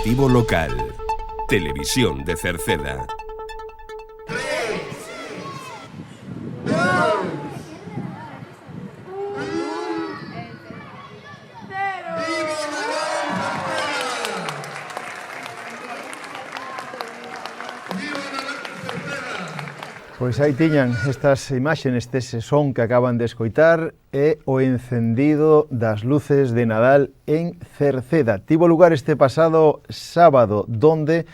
Informativo local. Televisión de Cerceda. Pois aí tiñan estas imaxes, este son que acaban de escoitar, é o encendido das luces de Nadal en Cerceda. Tivo lugar este pasado sábado, donde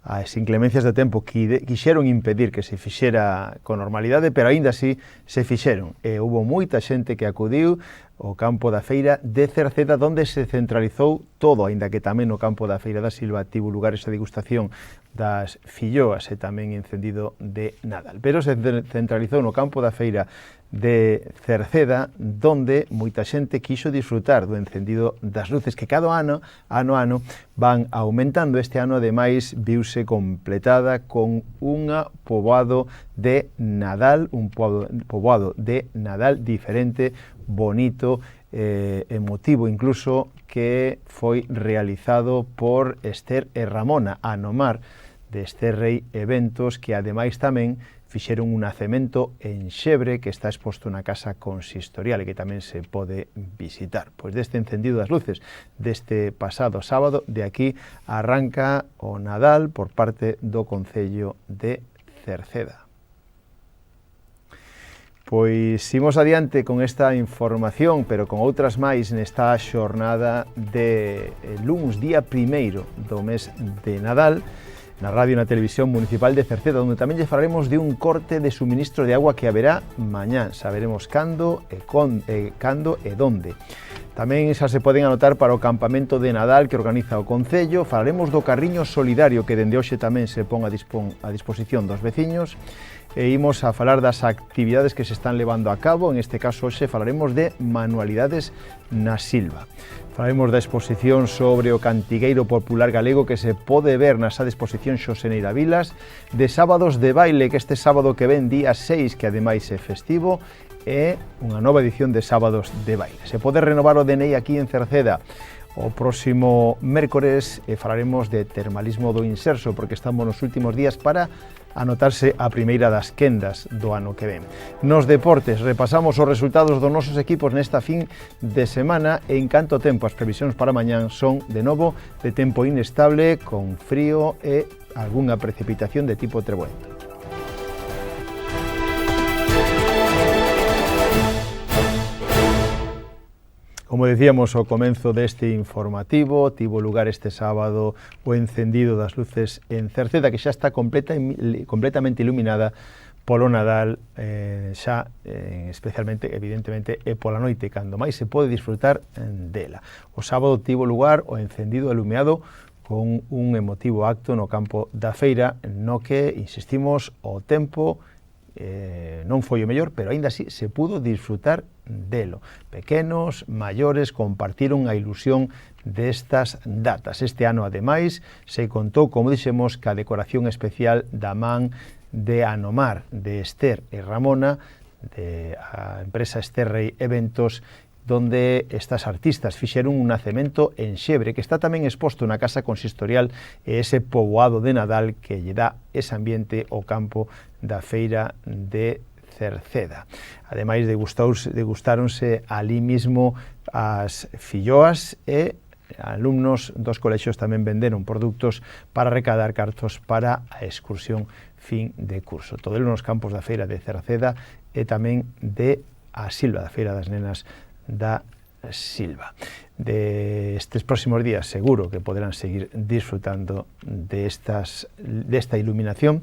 as inclemencias de tempo quixeron impedir que se fixera con normalidade, pero aínda así se fixeron. E houve moita xente que acudiu ao campo da feira de Cerceda, donde se centralizou todo, aínda que tamén no campo da feira da Silva tivo lugar esa degustación das filloas e tamén encendido de Nadal. Pero se centralizou no campo da feira de Cerceda, donde moita xente quixo disfrutar do encendido das luces que cada ano van aumentando. Este ano, ademais, viuse completada con un poboado de Nadal, un poboado de Nadal diferente, bonito, emotivo incluso, que foi realizado por Esther e Ramona, a nomar de Esther Rei Eventos, que ademais tamén fixeron un nacemento en Xebre que está exposto na casa consistorial e que tamén se pode visitar. Pois deste encendido das luces deste pasado sábado, de aquí arranca o Nadal por parte do Concello de Cerceda. Pois imos adiante con esta información, pero con outras máis nesta xornada de luns, día primeiro do mes de Nadal, na radio e na televisión municipal de Cerceda, onde tamén lle falaremos de un corte de suministro de agua que haberá mañá. Saberemos cando e donde. Tamén xa se poden anotar para o campamento de Nadal que organiza o Concello. Falaremos do carriño solidario que dende hoxe tamén se pon a disposición dos veciños. E imos a falar das actividades que se están levando a cabo. En este caso, hoxe falaremos de manualidades na Silva. Falaremos da exposición sobre o cantigueiro popular galego que se pode ver na esa exposición Xoseneira Vilas, de sábados de baile, que este sábado que ven, día 6, que ademais é festivo, é unha nova edición de sábados de baile. Se pode renovar o DNI aquí en Cerceda. O próximo mércores falaremos de termalismo do Inserso, porque estamos nos últimos días para anotarse a primeira das quendas do ano que ven. Nos deportes, repasamos os resultados dos nosos equipos nesta fin de semana e en canto tempo as previsións para mañán son, de novo, de tempo inestable, con frío e algunha precipitación de tipo treboento. Como decíamos ao comenzo deste informativo, tivo lugar este sábado o encendido das luces en Cerceda, que xa está completamente iluminada polo Nadal, especialmente, evidentemente, e pola noite, cando máis se pode disfrutar dela. O sábado tivo lugar o encendido iluminado con un emotivo acto no campo da feira, no que, insistimos, o tempo non foi o mellor, pero aínda así se pudo disfrutar delo. Pequenos, maiores, compartiron a ilusión destas datas. Este ano, ademais, se contou, como dixemos, ca decoración especial da man de Anomar, de Esther e Ramona, de a empresa Esther Rei Eventos, donde estas artistas fixeron un nacemento en Xebre, que está tamén exposto na casa consistorial, e ese poboado de Nadal que lle dá ese ambiente ao campo da feira de Cerceda. Ademais, degustáronse ali mismo as filloas e alumnos dos colexios tamén venderon produtos para recadar cartos para a excursión fin de curso. Todo nos campos da feira de Cerceda e tamén de a Silva, da feira das nenas da Silva. Estes próximos días seguro que poderán seguir disfrutando desta iluminación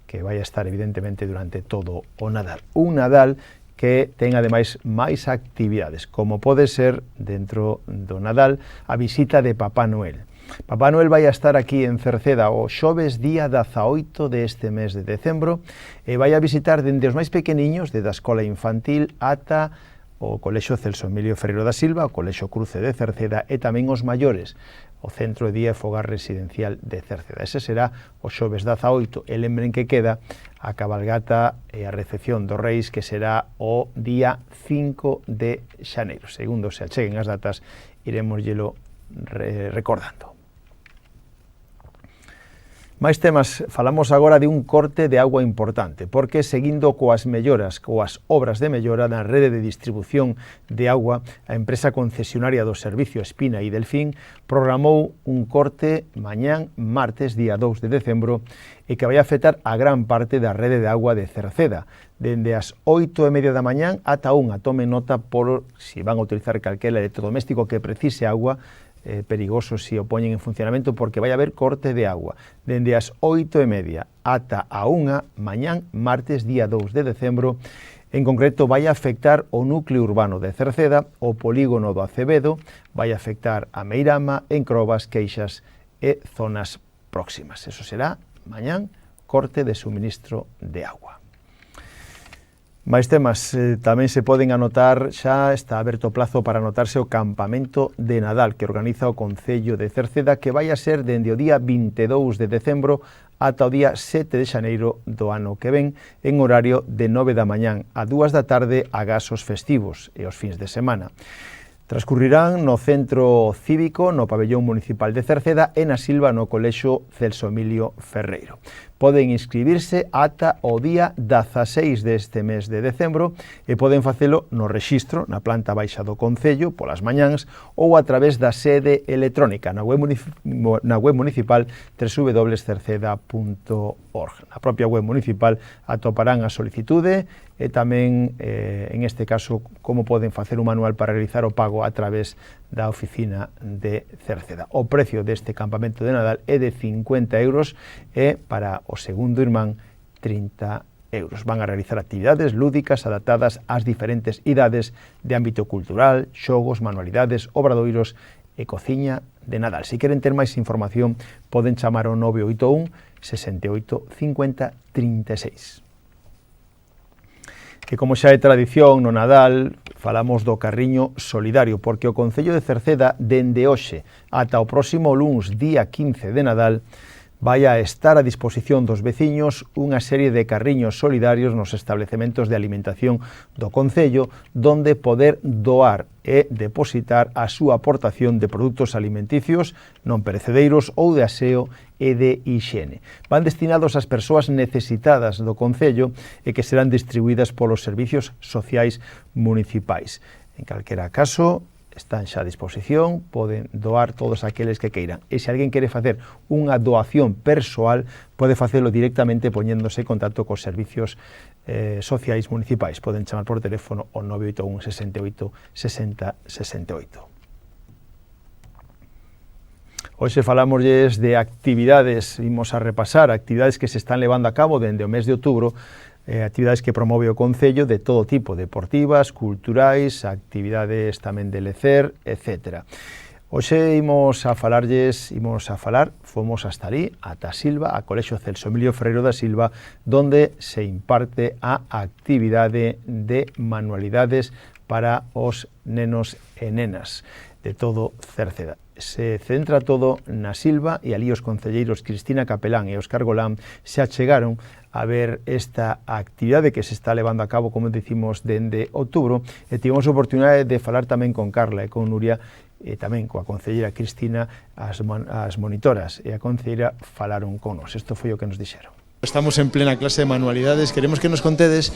que vai a estar evidentemente durante todo o Nadal. Un Nadal que ten ademais máis actividades, como pode ser dentro do Nadal a visita de Papá Noel. Papá Noel vai a estar aquí en Cerceda o xoves día 18 deste mes de decembro e vai a visitar dende os máis pequeniños, desde a escola infantil ata o Colexio Celso Emilio Ferreiro da Silva, o Colexio Cruce de Cerceda e tamén os maiores, o Centro de Día e Fogar Residencial de Cerceda. Ese será o xoves 18, e lembren que queda a cabalgata e a recepción dos Reis, que será o día 5 de xaneiro. Segundo se acheguen as datas, iremos recordando. Máis temas, falamos agora de un corte de agua importante, porque seguindo coas obras de mellora na rede de distribución de agua, a empresa concesionaria do servicio Espina e Delfín programou un corte mañán, martes, día 2 de decembro, e que vai afectar a gran parte da rede de agua de Cerceda, dende as 8:30 da mañán ata unha. Tomen nota por si van a utilizar calquera electrodoméstico que precise agua, perigoso si o poñen en funcionamento, porque vai haber corte de agua dende as 8:30 ata a 1 mañán, martes, día 2 de decembro. En concreto, vai afectar o núcleo urbano de Cerceda, o polígono do Acevedo, vai afectar a Meirama, Encrobas, Queixas e zonas próximas. Eso será mañán, corte de suministro de agua. Máis temas, tamén se poden anotar, xa está aberto o plazo para anotarse o campamento de Nadal que organiza o Concello de Cerceda, que vai a ser dende o día 22 de decembro ata o día 7 de xaneiro do ano que ven, en horario de 9 da mañán a 2 da tarde agás os festivos e os fins de semana. Transcurrirán no Centro Cívico, no Pabellón Municipal de Cerceda e na Silva no Colexio Celso Emilio Ferreiro. Poden inscribirse ata o día 16 deste mes de decembro e poden facelo no rexistro na planta baixa do Concello polas mañáns ou a través da sede electrónica na web municipal www.cerceda.org. Na propia web municipal atoparán a solicitude e tamén, en este caso, como poden facer un manual para realizar o pago a través da oficina de Cerceda. O precio deste campamento de Nadal é de 50 euros e para o segundo irmán 30 euros. Van a realizar actividades lúdicas adaptadas ás diferentes idades de ámbito cultural, xogos, manualidades, obradoiros e cociña de Nadal. Se queren ter máis información, poden chamar ao 981 68 50 36. Que como xa é tradición no Nadal, falamos do carriño solidario, porque o Concello de Cerceda, dende hoxe ata o próximo luns, día 15 de Nadal, vai a estar a disposición dos veciños unha serie de carriños solidarios nos establecementos de alimentación do Concello, donde poder doar e depositar a súa aportación de produtos alimenticios non perecedeiros ou de aseo e de hixiene. Van destinados ás persoas necesitadas do Concello e que serán distribuídas polos servicios sociais municipais. En calquera caso, están xa a disposición, poden doar todos aqueles que queiran. E se alguén quere facer unha doación persoal, pode facelo directamente poñéndose en contacto cos servicios sociais municipais. Poden chamar por teléfono ao 981 68 60 68. Hoxe falámosles de actividades, vimos a repasar actividades que se están levando a cabo dende o mes de outubro, actividades que promove o Concello de todo tipo, deportivas, culturais, actividades tamén de lecer, etc. Hoxe fomos hasta ali, ata Silva, a Colexio Celso Emilio Ferreiro da Silva, donde se imparte a actividade de manualidades para os nenos e nenas de todo Cerceda. Se centra todo na Silva e ali os concelleiros Cristina Capelán e Óscar Golán se achegaron a ver esta actividade que se está levando a cabo, como dicimos, dende outubro, e tivemos a oportunidade de falar tamén con Carla e con Nuria, e tamén coa concelleira Cristina, as monitoras e a concelleira falaron con nos. Isto foi o que nos dixeron. Estamos en plena clase de manualidades, queremos que nos contedes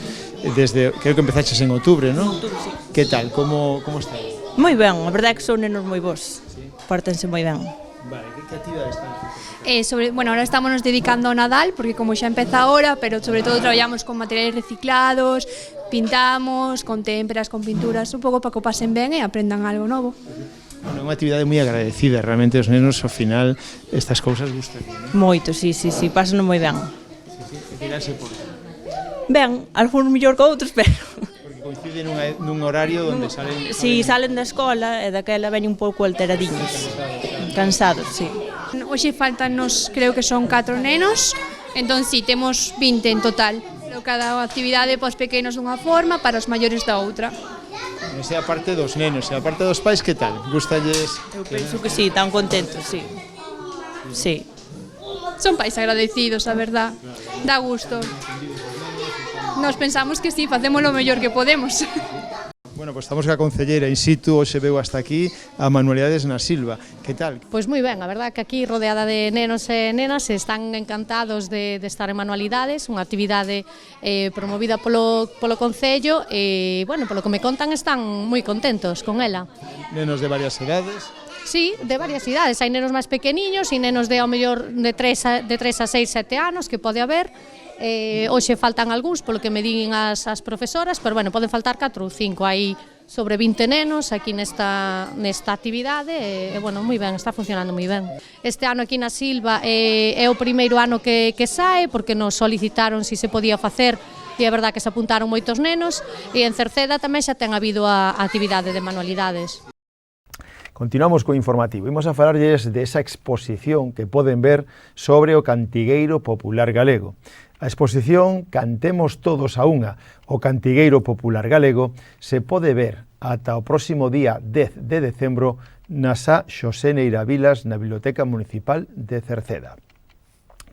desde, creo que empezaches en outubro, non? En outubro, sí. Que tal, como está? Moi ben, a verdade é que son nenos moi bons, sí. Pórtense moi ben. Vale, que actividades están? Ahora estamos nos dedicando ao Nadal, porque como xa empeza ahora, pero sobre todo traballamos con materiais reciclados, pintamos, con témperas, con pinturas, un pouco para que o pasen ben e aprendan algo novo. Bueno, é unha actividade moi agradecida, realmente os nenos ao final estas cousas gustan, non? Moito, sí, pásanos moi ben. Que dirase por qué? Ben, algúns mellor que outros, pero... Porque coincide nun horario onde salen... Si, salen da escola e daquela veñen un pouco alteradiños. Cansados, sí. Hoxe faltannos, creo que son 4 nenos, entón si, temos 20 en total. Pero cada actividade pos pequenos dunha forma, para os maiores da outra. Esa é a parte dos nenos, e a parte dos pais, que tal? Gustalles? Eu penso que sí, tan contentos, sí. Sí. Son pais agradecidos, a verdad. Dá gusto. Nos pensamos que sí, facemos o mellor que podemos. Bueno, pues estamos ca concelleira in situ, hoxe veu hasta aquí a Manualidades na Silva. Que tal? Pois moi ben, a verdad que aquí rodeada de nenos e nenas están encantados de estar en Manualidades, unha actividade promovida polo Concello e, bueno, polo que me contan están moi contentos con ela. Nenos de varias edades. Sí, de varias idades, hai nenos máis pequeniños e nenos de ao mellor de 3 a 6, 7 anos que pode haber. Hoxe faltan algúns polo que me din as profesoras, pero bueno, poden faltar 4 ou 5, hai sobre 20 nenos aquí nesta actividade e bueno, moi ben, está funcionando moi ben. Este ano aquí na Silva é o primeiro ano que sae porque nos solicitaron se podía facer e é verdad que se apuntaron moitos nenos e en Cerceda tamén xa ten habido a actividade de manualidades. Continuamos co informativo. Imos a falarlles desa exposición que poden ver sobre o cantigueiro popular galego. A exposición Cantemos todos a unha, o cantigueiro popular galego, se pode ver ata o próximo día 10 de decembro na Sá Xosé Neira Vilas na Biblioteca Municipal de Cerceda.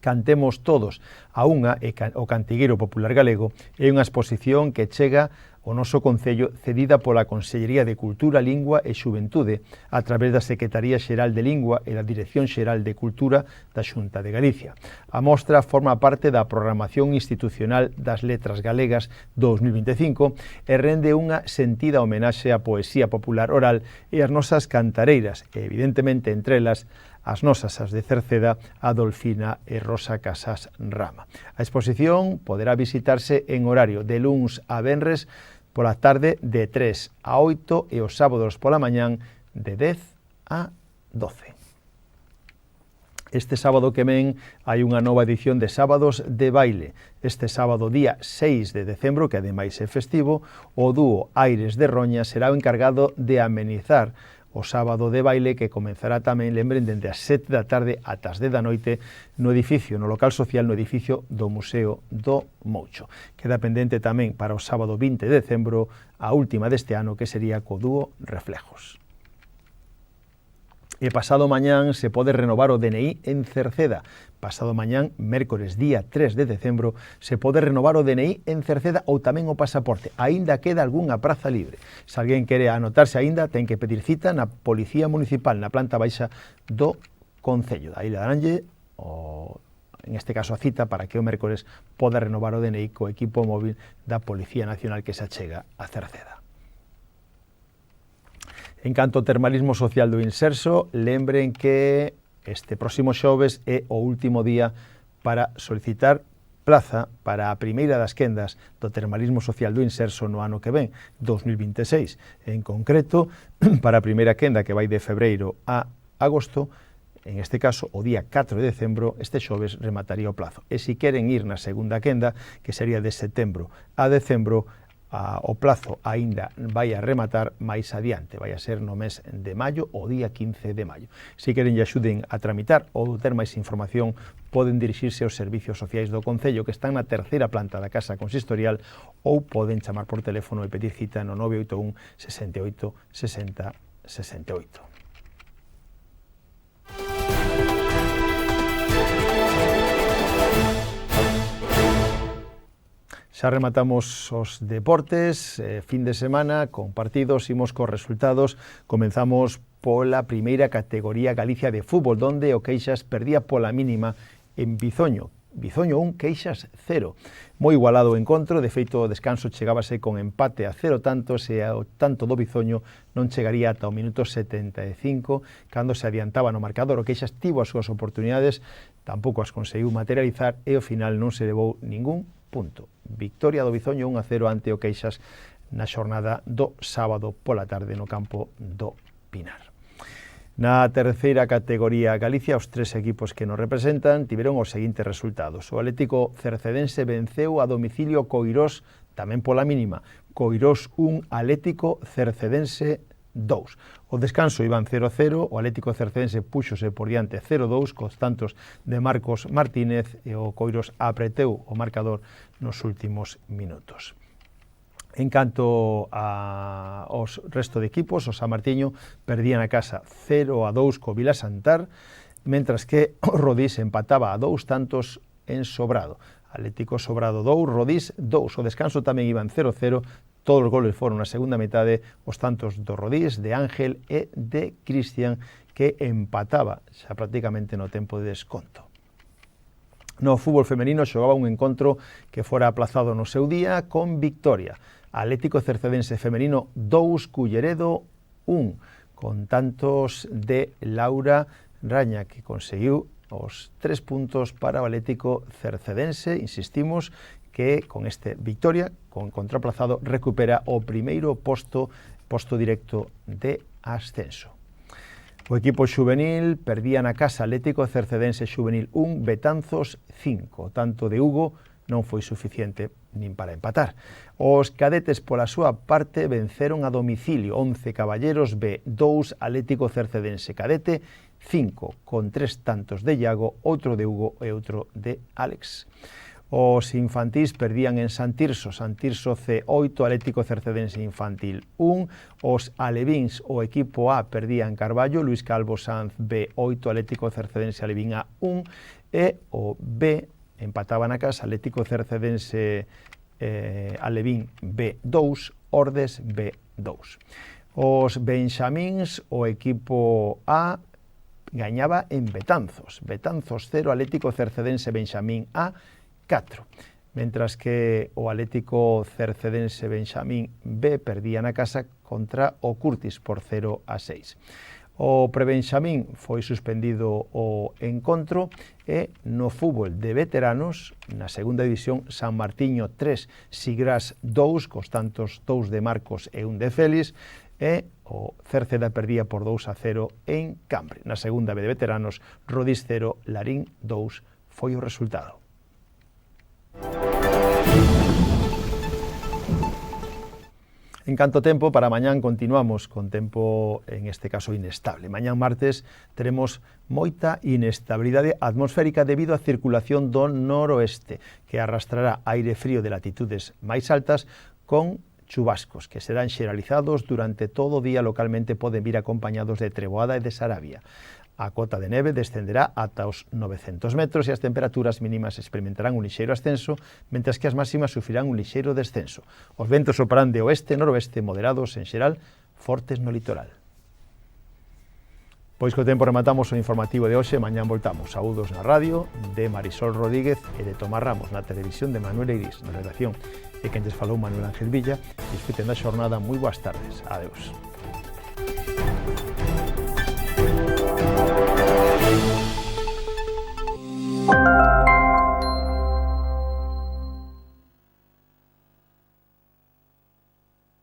Cantemos todos a unha, o cantigueiro popular galego, é unha exposición que chega o noso Concello cedida pola Consellería de Cultura, Lingua e Xuventude a través da Secretaría Xeral de Lingua e da Dirección Xeral de Cultura da Xunta de Galicia. A mostra forma parte da programación institucional das Letras Galegas 2025 e rende unha sentida homenaxe á poesía popular oral e ás nosas cantareiras e, evidentemente, entre elas, as nosas, as de Cerceda, Adolfina e Rosa Casas Rama. A exposición poderá visitarse en horario de luns a venres pola tarde de 3 a 8 e os sábados pola mañán de 10 a 12. Este sábado que ven hai unha nova edición de Sábados de Baile. Este sábado día 6 de decembro, que ademais é festivo, o dúo Aires de Roña será o encargado de amenizar o sábado de baile que comenzará tamén, lembren, dende as 7 da tarde ata as 10 da noite no edificio, no local social, no edificio do Museo do Moucho. Queda pendente tamén para o sábado 20 de decembro a última deste ano, que sería co dúo Reflejos. E pasado mañán se pode renovar o DNI en Cerceda. Pasado mañán, mércores día 3 de decembro, se pode renovar o DNI en Cerceda ou tamén o pasaporte. Aínda queda algunha praza libre. Se alguén quere anotarse aínda, ten que pedir cita na Policía Municipal, na planta baixa do Concello. Aí le daranlle, en este caso, a cita para que o mércores poda renovar o DNI co equipo móvil da Policía Nacional que se achega a Cerceda. En canto ao termalismo social do Inserso, lembren que este próximo xoves é o último día para solicitar plaza para a primeira das quendas do termalismo social do Inserso no ano que ven, 2026. En concreto, para a primeira quenda que vai de febreiro a agosto, en este caso, o día 4 de decembro, este xoves remataría o plazo. E se queren ir na segunda quenda, que sería de setembro a decembro, o plazo aínda vai a rematar máis adiante, vai a ser no mes de maio, o día 15 de maio. Se queren lle axuden a tramitar ou ter máis información, poden dirixirse aos servicios sociais do Concello que están na terceira planta da Casa Consistorial ou poden chamar por teléfono e pedir cita no 981 68 60 68. Xa rematamos os deportes, fin de semana, con partidos, imos cos resultados. Comenzamos pola primeira categoría Galicia de fútbol, donde o Queixas perdía pola mínima en Bizoño. Bizoño 1, Queixas 0. Moi igualado o encontro, de feito o descanso chegábase con empate a 0 tantos e o tanto do Bizoño non chegaría ata o minuto 75, cando se adiantaba no marcador. O Queixas tivo as súas oportunidades, tampouco as conseguiu materializar e ao final non se levou ningún punto. Victoria do Bizoño 1-0 ante o Queixas na xornada do sábado pola tarde no campo do Pinar. Na terceira categoría Galicia, os tres equipos que nos representan tiveron os seguintes resultados. O Atlético Cercedense venceu a domicilio Coirós, tamén pola mínima. Coirós 1, Atlético Cercedense 2. O descanso iban 0-0, o Atlético Cercedense púxose por diante 0-2 cos tantos de Marcos Martínez e o Coirós apreteu o marcador nos últimos minutos. En canto aos resto de equipos, o San Martiño perdía na casa 0-2 co Vila Santar, mentras que o Rodís empataba a 2 tantos en Sobrado. Atlético Sobrado 2, Rodís 2. O descanso tamén iban 0-0, todos os goles foron na segunda metade, os tantos do Rodís, de Ángel e de Cristian, que empataba xa prácticamente no tempo de desconto. No fútbol femenino xogaba un encontro que fora aplazado no seu día con victoria. Atlético Cercedense femenino 2, Culleredo 1, con tantos de Laura Raña, que conseguiu os 3 puntos para o Atlético Cercedense. Insistimos que con este victoria, con contraplazado, recupera o primeiro posto directo de ascenso. O equipo xuvenil perdía na casa Atlético Cercedense Xuvenil 1, Betanzos 5. Tanto de Hugo non foi suficiente nin para empatar. Os cadetes, pola súa parte, venceron a domicilio 11 Caballeros B 2, Atlético Cercedense Cadete 5, con 3 tantos de Iago, outro de Hugo e outro de Álex. Os infantís perdían en Santirso C 8, Atlético Cercedense Infantil 1. Os alevíns, o equipo A, perdía en Carballo, Luis Calvo Sanz B 8, Atlético Cercedense Alevín A 1. E o B empataba na casa, Atlético Cercedense Alevín B 2, Ordes B 2. Os benxamíns, o equipo A, gañaba en Betanzos 0, Atlético Cercedense Benxamín A 4, mentras que o Atlético Cercedense Benxamín B perdía na casa contra o Curtis por 0-6. O prebenxamín foi suspendido o encontro e no fútbol de veteranos, na segunda división, San Martiño 3, Sigrás 2, cos tantos 2 de Marcos e 1 de Félix, e o Cerceda perdía por 2-0 en Cambre. Na segunda B de veteranos, Rodís 0, Larín 2 foi o resultado. En canto tempo, para mañán continuamos con tempo, en este caso, inestable. Mañán martes teremos moita inestabilidade atmosférica debido á circulación do noroeste, que arrastrará aire frío de latitudes máis altas con chubascos, que serán xeralizados durante todo o día. Localmente poden vir acompañados de treboada e de sarabia. A cota de neve descenderá ata os 900 metros e as temperaturas mínimas experimentarán un lixeiro ascenso, mentras que as máximas sufrirán un lixeiro descenso. Os ventos soprarán de oeste e noroeste moderados en xeral, fortes no litoral. Pois co tempo rematamos o informativo de hoxe. Mañán voltamos. Saúdos na radio de Marisol Rodríguez e de Tomás Ramos, na televisión de Manuel Eirís, na redacción e quen lles falou Manuel Ángel Villa. Disfruten da xornada. Moi boas tardes. Adeus.